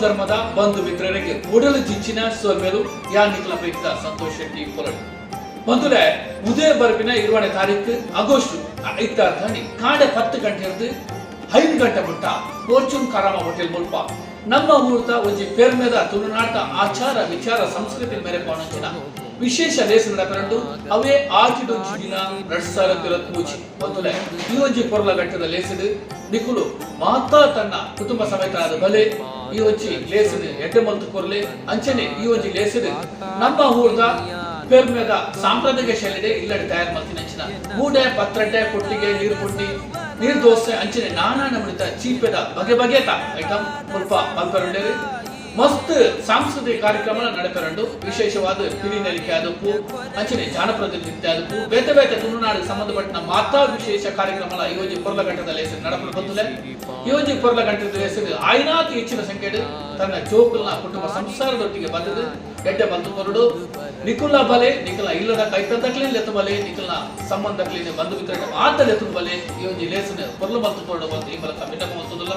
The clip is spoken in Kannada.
ಧರ್ಮದ ಬಂಧು ಮಿತ್ರರಿಗೆ ಒಡಲು ಜಿಂಚಿನ ಸೋಮೆಲು ಯಾ ನಿಖಲ ಪ್ರಯುಕ್ತ ಸಂತೋಷ್ ಶೆಟ್ಟಿ ಕೊರಡು ಬಂಧುಲೆ ಉದಯ ಬರ್ಪಿನ 20 ತಾರೀಕು ಆಗಸ್ಟ್ 5 ಕಾಡೆ 10 ಗಂಟೆ ಇருந்து 5 ಗಂಟೆ ಮುಟ್ಟ ಫಾರ್ಚೂನ್ ಕಾರಾಮ ಹೋಟೆಲ್ ಮುಲ್ಪ ನಮ್ಮ ಊರ್ತ ಒಂಜಿ ಪೇರ್ಮೆದ ತುಳುನಾಟ ಆಚಾರ ವಿಚಾರ ಸಂಸ್ಕೃತಿ ಮೇರೆ ಪೋಣಂಚಿನ ವಿಶೇಷ ಲೇಸನ ನಡಪರಂಡು ಅವೇ ಆಚಿಡು ಜಿಡಿನ ನಡ್ಸಾರ ಮೂಚಿ ಬಂಧುಲೆ ಈ ಒಂಜಿ ಪೊರ್ಲ ಗಂಟದ ಲೇಸಡು ನಿಖುಲು ಮಾತಾ ತನ್ನ ಕುಟುಂಬ ಸಮೇತ ಆದ ಬಲೆ ಈ ಒಂಜಿ ಲೇಸಡು ಎಡ್ಡೆ ಮಂತು ಕೊರ್ಲೆ ಅಂಚನೆ ಈ ಒಂಜಿ ಲೇಸಡು ನಮ್ಮ ಊರ್ದ ಪೇರ್ಮೆದ ಸಾಂಪ್ರದಾಯಿಕ ಶೈಲಿಡೆ ಇಲ್ಲಡೆ ತಯಾರು ಮಾಡ್ತಿನಂಚಿನ ಮೂಡೆ ಪತ್ರಟೆ ಕೊಟ್ಟಿಗೆ ನೀರು ಪುಟ್ಟಿ ನೀರು ದೋಸೆ ಅಂಚನೆ ನಾನಾ ನಮೂನಿತ ಚೀಪೆದ ಬಗೆ ಬಗೆತ ಐಟಮ್ ಮುಲ್ಪ ಮಲ್ಪೆರಂಡೇರು ಮಸ್ತ್ ಸಾಂಸ್ಕೃತಿಕ ಕಾರ್ಯಕ್ರಮ ನಡೆಪೆರಂಡು ವಿಶೇಷವಾದ ಪಿರಿನೆಲಿಕೆ ಆದಪ್ಪು ಅಂಚನೆ ಜಾನಪದ ನೃತ್ಯ ಆದಪ್ಪು ಬೇತೆ ಬೇತೆ ತುಳುನಾಡಿಗೆ ಸಂಬಂಧಪಟ್ಟ ಮಾತಾ ವಿಶೇಷ ಕಾರ್ಯಕ್ರಮ ಈ ಒಂಜಿ ಪೊರ್ಲ ಗಂಟದ ಲೇಸರು ನಡಪಲು ಬಂದುಲೆ ಈ ಒಂಜಿ ಪೊರ್ಲ ಗಂಟದ ಲೇಸರು ಆಯ್ನಾತಿ ಹೆಚ್ಚಿನ ಸಂಖ್ಯೆಡು ತನ್ನ ಜೋಕುಲ್ನ ಕುಟುಂಬ ಸಂಸಾರದೊಟ್ಟಿಗೆ ಬಂದದು ಎಡ್ಡೆ ಬಂತು ಕೊರಡು ನಿಖುಲ ಬಲೆ ನಿಖಲ ಇಲ್ಲದ ಕೈತದಕ್ಲಿ ಲೆತ್ತ ಬಲೆ ನಿಖಲ್ನ ಸಂಬಂಧಕ್ಲಿ ಬಂಧು ಮಿತ್ರ ಆತ ಲೆತ್ತ ಬಲೆ ಈ ಒಂಜಿ ಲೇಸನ ಪೊರ್ಲ ಬಂತು ಕೊರಡು ಬಂದು ಈ ಮೂಲಕ ಭಿನ್ನಕ ಮಂತುದಿಲ್ಲ